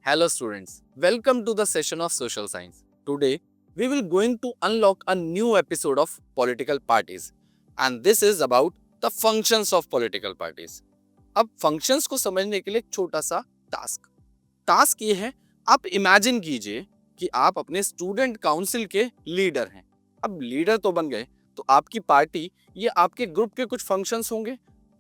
Hello students, welcome to the session of social science. Today we will going to unlock a new episode of political parties and this is about the functions of political parties. अब functions को समझने के लिए एक छोटा सा task ये है, आप इमेजिन कीजिए कि आप अपने स्टूडेंट काउंसिल के लीडर हैं. अब लीडर तो बन गए तो आपकी पार्टी या आपके ग्रुप के कुछ फंक्शंस होंगे,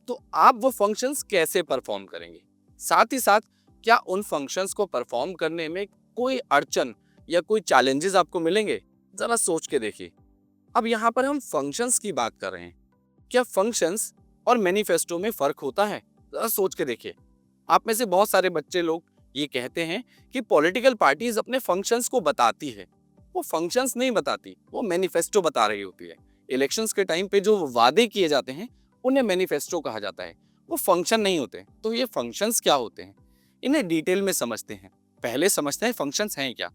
तो आप वो फंक्शंस कैसे परफॉर्म करेंगे, साथ ही साथ क्या उन फंक्शंस को परफॉर्म करने में कोई अड़चन या कोई चैलेंजेस आपको मिलेंगे, जरा सोच के देखिए. अब यहाँ पर हम फंक्शंस की बात कर रहे हैं, क्या फंक्शंस और मैनिफेस्टो में फर्क होता है, जरा सोच के देखिए. आप में से बहुत सारे बच्चे लोग ये कहते हैं कि पॉलिटिकल पार्टीज अपने फंक्शंस को बताती है. वो फंक्शंस नहीं बताती, वो मैनिफेस्टो बता रही होती है. इलेक्शंस के टाइम पे जो वादे किए जाते हैं उन्हें मैनिफेस्टो कहा जाता है, वो फंक्शन नहीं होते. तो ये फंक्शंस क्या होते हैं, इन्हें डिटेल में समझते हैं. पहले समझते हैं फंक्शंस हैं क्या.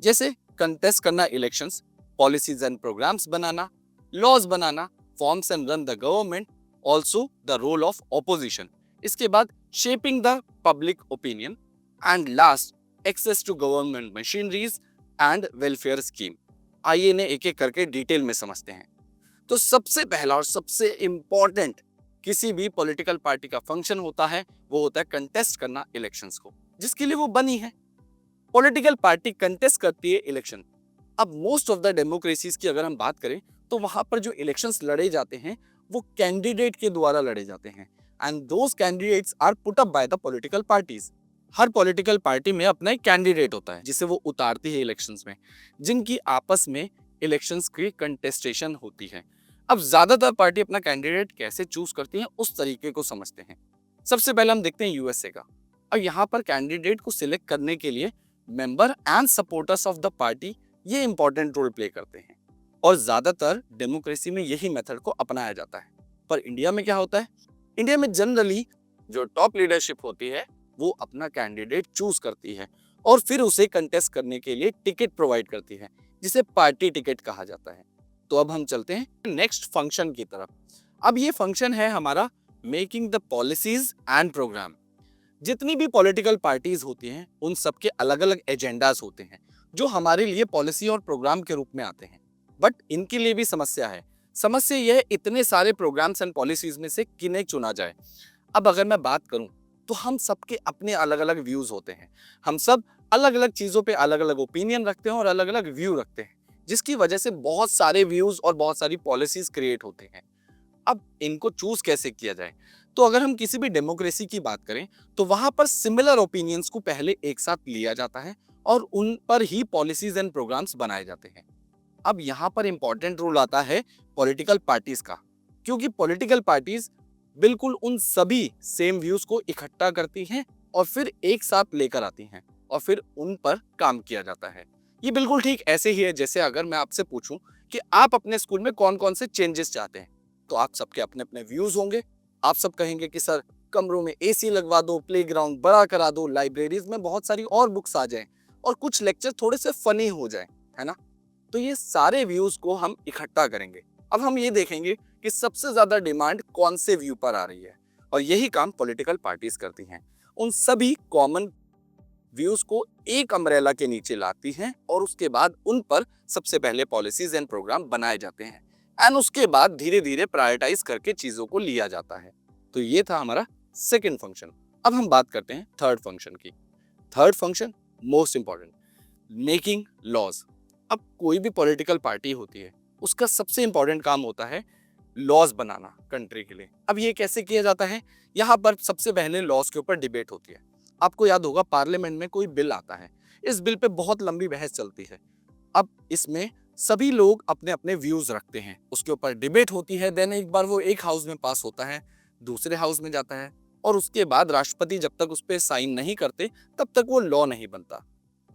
जैसे कंटेस्ट करना इलेक्शंस, पॉलिसीज एंड प्रोग्राम्स बनाना, लॉज बनाना, forms and run the government, also the role of opposition. इसके बाद shaping the public opinion and last access to government machineries and welfare scheme. आइए इन्हें एक एक करके डिटेल में समझते हैं. तो सबसे पहला और सबसे इंपॉर्टेंट किसी भी पॉलिटिकल पार्टी का फंक्शन होता है, वो होता है कंटेस्ट करना इलेक्शंस को, जिसके लिए वो बनी है. पॉलिटिकल पार्टी कंटेस्ट करती है इलेक्शन. अब मोस्ट ऑफ द डेमोक्रेसीज की अगर हम बात करें तो वहां पर जो इलेक्शंस लड़े जाते हैं वो कैंडिडेट के द्वारा लड़े जाते हैं and those candidates are put up by the political parties. हर पॉलिटिकल पार्टी में अपना एक कैंडिडेट होता है जिसे वो उतारती है इलेक्शंस में, जिनकी आपस में इलेक्शंस की कंटेस्टेशन होती है. अब ज्यादातर पार्टी अपना कैंडिडेट कैसे चूज करती है उस तरीके को समझते हैं. सबसे पहले हम देखते हैं यूएसए का. और यहाँ पर कैंडिडेट को सिलेक्ट करने के लिए member and supporters of the party ये इंपॉर्टेंट रोल प्ले करते हैं और ज्यादातर डेमोक्रेसी में यही मेथड को अपनाया जाता है. पर इंडिया में क्या होता है, इंडिया में जनरली जो टॉप लीडरशिप होती है वो अपना कैंडिडेट चूज करती है और फिर उसे कंटेस्ट करने के लिए टिकट प्रोवाइड करती है, जिसे पार्टी टिकट कहा जाता है. तो अब हम चलते हैं नेक्स्ट फंक्शन की तरफ. अब ये फंक्शन है हमारा making the policies and program. जितनी भी पॉलिटिकल पार्टीज होती हैं उन सबके अलग अलग एजेंडाज होते हैं जो हमारे लिए पॉलिसी और प्रोग्राम के रूप में आते हैं. बट इनके लिए भी समस्या है. समस्या यह है इतने सारे प्रोग्राम्स एंड पॉलिसीज में से किन्हें चुना जाए. अब अगर मैं बात करूं तो हम सबके अपने अलग अलग व्यूज होते हैं. हम सब अलग अलग चीजों पे अलग अलग ओपिनियन रखते हैं और अलग अलग व्यू रखते हैं, जिसकी वजह से बहुत सारे व्यूज और बहुत सारी पॉलिसीज क्रिएट होते हैं. अब इनको चूज कैसे किया जाए, तो अगर हम किसी भी डेमोक्रेसी की बात करें तो वहां पर सिमिलर ओपिनियंस को पहले एक साथ लिया जाता है और उन पर ही पॉलिसीज एंड प्रोग्राम्स बनाए जाते हैं. अब यहाँ पर इंपॉर्टेंट रोल आता है पॉलिटिकल पार्टीज का, क्योंकि पॉलिटिकल पार्टीज बिल्कुल उन सभी सेम व्यूज को इकट्ठा करती हैं और फिर एक साथ लेकर आती हैं और फिर उन पर काम किया जाता है. ये बिल्कुल ठीक ऐसे ही है जैसे अगर मैं आपसे पूछूं कि आप अपने स्कूल में कौन कौन से चेंजेस चाहते हैं, तो आप सबके अपने अपने व्यूज होंगे. आप सब कहेंगे कि सर कमरों में एसी लगवा दो, प्लेग्राउंड बड़ा करा दो, लाइब्रेरीज में बहुत सारी और बुक्स आ जाएं और कुछ लेक्चर थोड़े से फनी हो जाएं, है ना. तो ये सारे व्यूज को हम इकट्ठा करेंगे. अब हम ये देखेंगे कि सबसे ज्यादा डिमांड कौन से व्यू पर आ रही है और यही काम पॉलिटिकल पार्टीज करती हैं. उन सभी कॉमन व्यूज को एक अम्ब्रेला के नीचे लाती हैं और उसके बाद उन पर सबसे पहले पॉलिसीज एंड प्रोग्राम बनाए जाते हैं एंड उसके बाद धीरे धीरे प्रायोरिटाइज करके चीजों को लिया जाता है. तो ये था हमारा सेकंड फंक्शन. अब हम बात करते हैं थर्ड फंक्शन की. Third function most important, making laws. अब कोई भी पॉलिटिकल पार्टी होती है उसका सबसे इंपॉर्टेंट काम होता है लॉज बनाना कंट्री के लिए. अब ये कैसे किया जाता है, यहाँ पर सबसे पहले लॉज के ऊपर डिबेट होती है. आपको याद होगा पार्लियामेंट में कोई बिल आता है, इस बिल पे बहुत लंबी बहस चलती है. अब इसमें सभी लोग अपने अपने व्यूज रखते हैं, उसके ऊपर डिबेट होती है. देन एक बार वो एक हाउस में पास होता है, दूसरे हाउस में जाता है और उसके बाद राष्ट्रपति जब तक उस पर साइन नहीं करते तब तक वो लॉ नहीं बनता.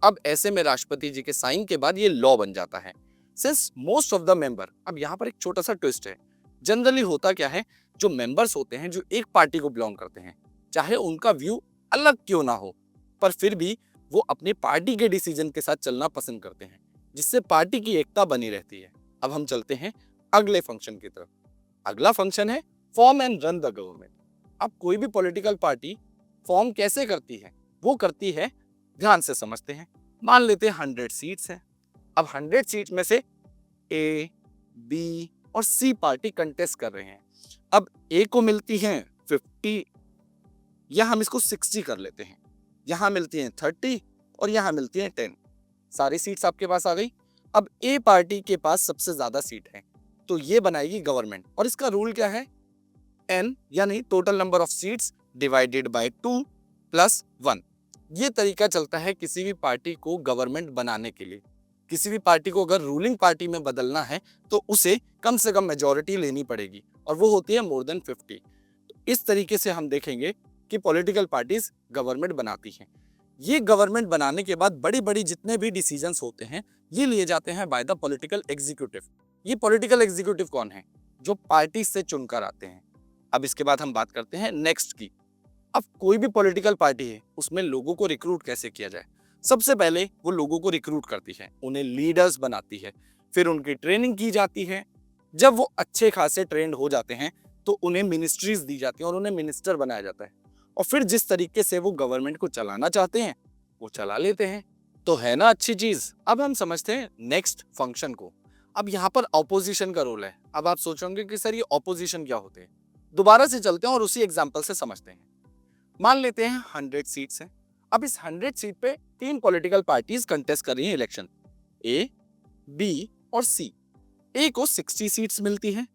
अब ऐसे में राष्ट्रपति जी के साइन के बाद ये लॉ बन जाता है. Since most of the member, अब यहाँ पर एक छोटा सा ट्विस्ट है. जनरली होता क्या है, जो मेंबर्स होते हैं जो एक पार्टी को बिलोंग करते हैं, चाहे उनका व्यू अलग क्यों ना हो, पर फिर भी वो अपनी पार्टी के डिसीजन के साथ चलना पसंद करते हैं. जिससे पार्टी की एकता बनी रहती है। अब हम चलते हैं अगले फंक्शन की तरफ। अगला फंक्शन है form and run the government. अब कोई भी पॉलिटिकल पार्टी फॉर्म कैसे करती है, वो करती है, ध्यान से समझते हैं। मान लेते हैं 100 सीट्स हैं। अब 100 सीट्स में से ए, बी और सी पार्टी कंटेस्ट कर रहे हैं। अब ए को मिलती हैं 50, या हम इसको 60 कर लेते हैं। यहां मिलती हैं 30 और यहां मिलती हैं 10। सारी सीट्स आपके पास आ गई। अब ए पार्टी के पास सबसे ज्यादा सीट है, तो ये बनाएगी गवर्नमेंट। और इसका रूल क्या है, n यानी total number of seats divided by 2 plus 1। ये तरीका चलता है किसी भी पार्टी को गवर्नमेंट बनाने के लिए। किसी भी पार्टी को अगर रूलिंग पार्टी में बदलना है तो उसे कम से कम मेजॉरिटी लेनी पड़ेगी, और वो होती है मोर देन 50। तो इस तरीके से हम देखेंगे कि पॉलिटिकल पार्टीज गवर्नमेंट बनाती हैं। ये गवर्नमेंट बनाने के बाद बड़ी बड़ी जितने भी डिसीजंस होते हैं ये लिए जाते हैं बाय द पॉलिटिकल एग्जीक्यूटिव। ये पॉलिटिकल एग्जीक्यूटिव कौन है, जो पार्टी से चुनकर आते हैं। अब इसके बाद हम बात करते हैं नेक्स्ट की। अब कोई भी पॉलिटिकल पार्टी है, उसमें लोगों को रिक्रूट कैसे किया जाए। सबसे पहले वो लोगों को रिक्रूट करती है, उन्हें लीडर्स बनाती है, फिर उनकी ट्रेनिंग की जाती है। जब वो अच्छे खासे ट्रेंड हो जाते हैं तो उन्हें मिनिस्ट्रीज दी जाती हैं और उन्हें मिनिस्टर बनाया जाता है, और फिर जिस तरीके से वो गवर्नमेंट को चलाना चाहते हैं वो चला लेते हैं। तो है ना अच्छी चीज। अब हम समझते हैं नेक्स्ट फंक्शन को। अब यहाँ पर ऑपोजिशन का रोल है। अब आप सोचोगे कि सर ये ऑपोजिशन क्या होते हैं। दोबारा से चलते हैं और उसी एग्जाम्पल से समझते हैं। मान लेते हैं 100 सीट्स हैं। अब इस 100 सीट पे 3 पॉलिटिकल पार्टीज कंटेस्ट कर रही हैं इलेक्शन, ए, बी और सी। ए को 60 सीट्स मिलती हैं,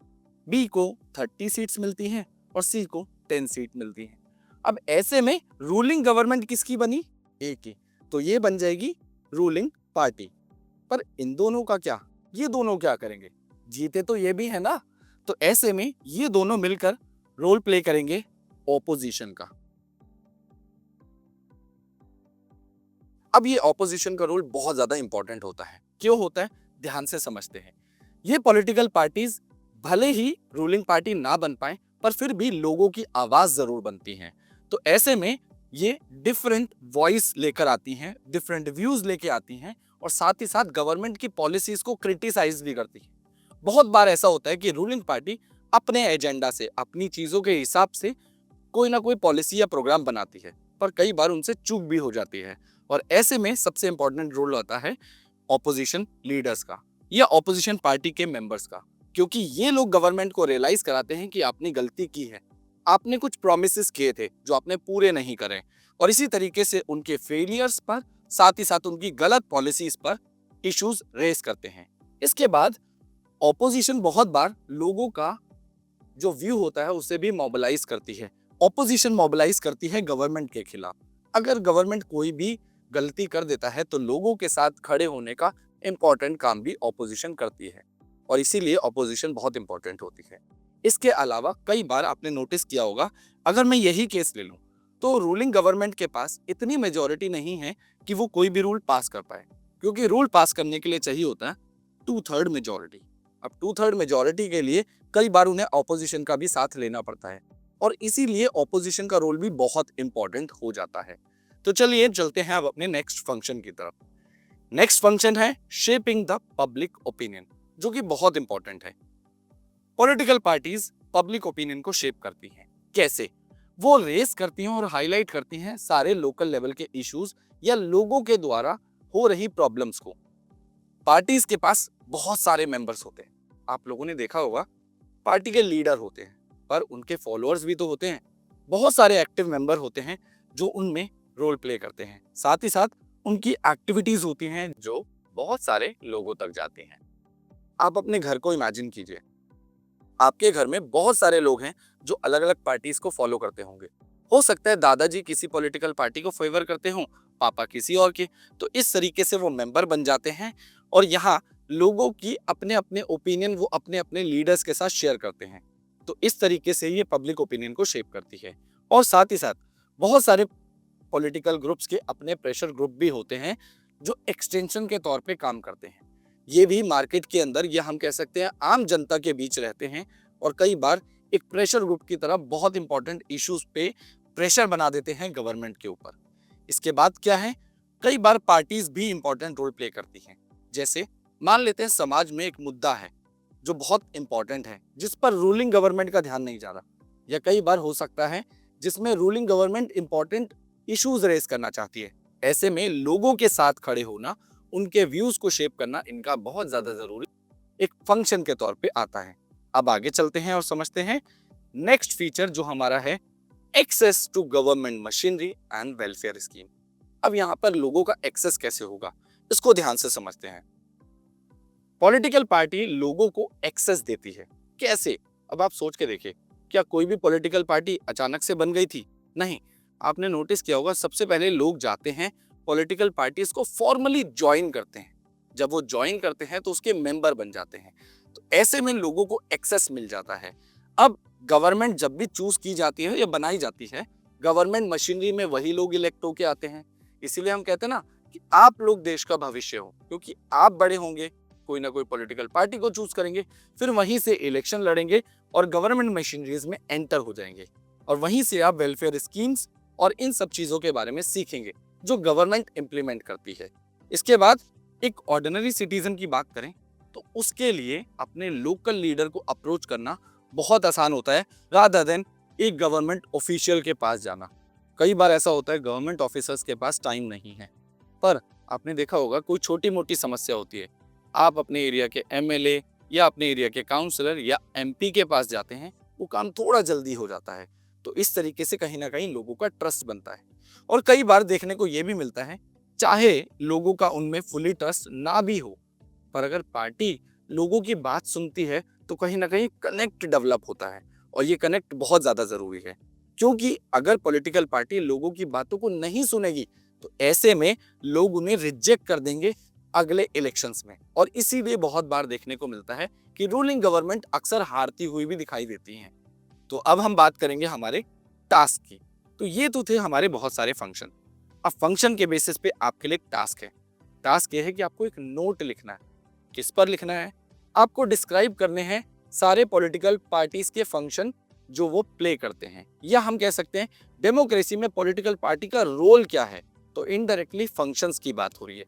बी को 30 सीट्स मिलती हैं और सी को 10 सीट मिलती हैं। अब ऐसे में रूलिंग गवर्नमेंट किसकी बनी, ए की, तो ये बन जाएगी रूलिंग पार्टी। पर इन दोनों का क्या, ये दोनों क्या करेंगे, जीते तो ये भी है ना। तो ऐसे में ये दोनों मिलकर रोल प्ले करेंगे ऑपोजिशन का। अब ये ऑपोजिशन का रोल बहुत ज्यादा इंपॉर्टेंट होता है। क्यों होता है, ध्यान से समझते हैं। ये पॉलिटिकल पार्टीज भले ही रूलिंग पार्टी ना बन पाए, पर फिर भी लोगों की आवाज जरूर बनती हैं। तो ऐसे में ये डिफरेंट वॉइस लेकर आती हैं, डिफरेंट व्यूज लेके आती हैं, और साथ ही साथ गवर्नमेंट की पॉलिसीज को क्रिटिसाइज भी करती है। बहुत बार ऐसा होता है कि रूलिंग पार्टी अपने एजेंडा से, अपनी चीजों के हिसाब से कोई ना कोई पॉलिसी या प्रोग्राम बनाती है, पर कई बार उनसे चूक भी हो जाती है। और ऐसे में सबसे इंपॉर्टेंट रोल होता है ऑपोजिशन लीडर्स का या ऑपोजिशन पार्टी के मेंबर्स का, क्योंकि ये लोग गवर्नमेंट को रियलाइज कराते हैं कि आपने गलती की है, आपने कुछ प्रोमिसेस किए थे जो आपने पूरे नहीं करे, और इसी तरीके से उनके फेलियर्स पर, साथ ही साथ उनकी गलत पॉलिसीज पर इश्यूज रेस करते हैं। इसके बाद ऑपोजिशन बहुत बार लोगों का जो व्यू होता है उसे भी मोबिलाइज करती है। ऑपोजिशन मोबिलाइज करती है गवर्नमेंट के खिलाफ। अगर गवर्नमेंट कोई भी गलती कर देता है तो लोगों के साथ खड़े होने का इंपॉर्टेंट काम भी ऑपोजिशन करती है, और इसीलिए ऑपोजिशन बहुत इंपॉर्टेंट होती है। इसके अलावा कई बार आपने नोटिस किया होगा, अगर मैं यही केस ले लूं तो रूलिंग गवर्नमेंट के पास इतनी मेजॉरिटी नहीं है कि वो कोई भी रूल पास कर पाए, क्योंकि रूल पास करने के लिए चाहिए होता है 2/3 मेजॉरिटी। अब 2/3 मेजॉरिटी के लिए कई बार उन्हें ऑपोजिशन का भी साथ लेना पड़ता है, और इसीलिए ऑपोजिशन का रोल भी बहुत इंपॉर्टेंट हो जाता है। तो चलिए चलते हैं अब अपने नेक्स्ट फंक्शन की तरफ। नेक्स्ट फंक्शन है शेपिंग द पब्लिक ओपिनियन, जो कि बहुत इंपॉर्टेंट है। पॉलिटिकल पार्टीज पब्लिक ओपिनियन को शेप करती हैं। कैसे? वो रेस करती हैं और हाईलाइट करती हैं सारे लोकल लेवल के इश्यूज या लोगों के द्वारा हो रही प्रॉब्लम्स को। पार्टीज के पास बहुत सारे मेंबर्स होते हैं। आप लोगों ने देखा होगा, पार्टी के लीडर होते हैं, पर उनके फॉलोअर्स भी तो होते हैं। बहुत सारे एक्टिव मेंबर होते हैं जो उनमें रोल प्ले करते हैं। साथ ही साथ उनकी एक्टिविटीज होती हैं जो बहुत सारे लोगों तक जाती हैं। आप अपने घर को इमेजिन कीजिए, आपके घर में बहुत सारे लोग हैं जो अलग अलग पार्टीज को फॉलो करते होंगे। हो सकता है दादाजी किसी पॉलिटिकल पार्टी को फेवर करते हों, पापा किसी और के। तो इस तरीके से वो मेंबर बन जाते हैं, और यहाँ लोगों की अपने अपने ओपिनियन वो अपने अपने लीडर्स के साथ शेयर करते हैं। तो इस तरीके से ये पब्लिक ओपिनियन को शेप करती है। और साथ ही साथ बहुत सारे पॉलिटिकल ग्रुप्स के अपने प्रेशर ग्रुप भी होते हैं जो एक्सटेंशन के तौर पे काम करते हैं। ये भी मार्केट के अंदर, या हम कह सकते हैं आम जनता के बीच रहते हैं, और कई बार एक प्रेशर ग्रुप की तरह बहुत इंपॉर्टेंट इश्यूज पे प्रेशर बना देते हैं गवर्नमेंट के ऊपर। इसके बाद क्या है, कई बार पार्टीज भी इंपॉर्टेंट रोल प्ले करती हैं। जैसे मान लेते हैं समाज में एक मुद्दा है जो बहुत इंपॉर्टेंट है, जिस पर रूलिंग गवर्नमेंट का ध्यान नहीं जा रहा, या कई बार हो सकता है जिसमें ruling government important issues raise करना चाहती है। ऐसे में लोगों के साथ खड़े होना, उनके व्यूज को शेप करना इनका बहुत ज्यादा जरूरी एक फंक्शन के तौर पे आता है। अब आगे चलते हैं और समझते हैं नेक्स्ट फीचर जो हमारा है access to government machinery and welfare scheme. अब यहाँ पर लोगों का एक्सेस कैसे होगा, इसको ध्यान से समझते हैं। पॉलिटिकल पार्टी लोगों को एक्सेस देती है। कैसे? अब आप सोच के देखिए, क्या कोई भी पॉलिटिकल पार्टी अचानक से बन गई थी? नहीं। आपने नोटिस किया होगा, सबसे पहले लोग जाते हैं पॉलिटिकल पार्टीज को फॉर्मली ज्वाइन करते हैं। जब वो ज्वाइन करते हैं तो उसके मेंबर बन जाते हैं। तो ऐसे में लोगों को एक्सेस मिल जाता है। अब गवर्नमेंट जब भी चूज की जाती है या बनाई जाती है, गवर्नमेंट मशीनरी में वही लोग इलेक्ट होके आते हैं। इसीलिए हम कहते हैं ना कि आप लोग देश का भविष्य हो, क्योंकि आप बड़े होंगे, कोई ना कोई पॉलिटिकल पार्टी को चूज करेंगे, फिर वहीं से इलेक्शन लड़ेंगे और गवर्नमेंट मशीनरीज में एंटर हो जाएंगे, और वहीं से आप वेलफेयर स्कीम्स और इन सब चीजों के बारे में सीखेंगे जो गवर्नमेंट इंप्लीमेंट करती है। इसके बाद एक ऑर्डिनरी सिटीजन की बात करें तो उसके लिए अपने लोकल लीडर को अप्रोच करना बहुत आसान होता है, रादर देन एक गवर्नमेंट ऑफिशियल के पास जाना। कई बार ऐसा होता है गवर्नमेंट ऑफिसर्स के पास टाइम नहीं है, पर आपने देखा होगा कोई छोटी मोटी समस्या होती है, आप अपने एरिया के एमएलए या अपने एरिया के काउंसलर या एमपी के पास जाते हैं, वो काम थोड़ा जल्दी हो जाता है। तो इस तरीके से कहीं ना कहीं लोगों का ट्रस्ट बनता है। और कई बार देखने को ये भी मिलता है, चाहे लोगों का उनमें फुली ट्रस्ट ना भी हो, पर अगर पार्टी लोगों की बात सुनती है तो कहीं ना कहीं कनेक्ट डेवलप होता है, और ये कनेक्ट बहुत ज्यादा जरूरी है। क्योंकि अगर पॉलिटिकल पार्टी लोगों की बातों को नहीं सुनेगी तो ऐसे में लोग उन्हें रिजेक्ट कर देंगे अगले इलेक्शंस में। और इसीलिए बहुत बार देखने को मिलता है कि रूलिंग गवर्नमेंट अक्सर हारती हुई भी दिखाई देती हैं। तो अब हम बात करेंगे हमारे टास्क की। तो ये तो थे हमारे बहुत सारे फंक्शन। अब फंक्शन के बेसिस पे आपके लिए टास्क है। टास्क ये है कि आपको एक नोट लिखना है। किस पर लिखना है? आपको डिस्क्राइब करने हैं सारे पॉलिटिकल पार्टीज के फंक्शन जो वो प्ले करते हैं, या हम कह सकते हैं डेमोक्रेसी में पॉलिटिकल पार्टी का रोल क्या है। तो इनडायरेक्टली फंक्शंस की बात हो रही है।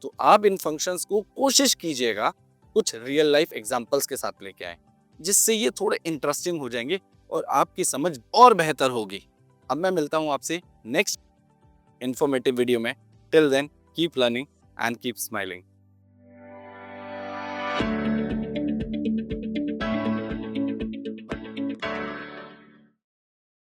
तो आप इन फंक्शंस को कोशिश कीजिएगा कुछ रियल लाइफ एग्जांपल्स के साथ लेके आए, जिससे ये थोड़े इंटरेस्टिंग हो जाएंगे और आपकी समझ और बेहतर होगी। अब मैं मिलता हूं आपसे नेक्स्ट इंफॉर्मेटिव वीडियो में। Till then keep learning and keep smiling.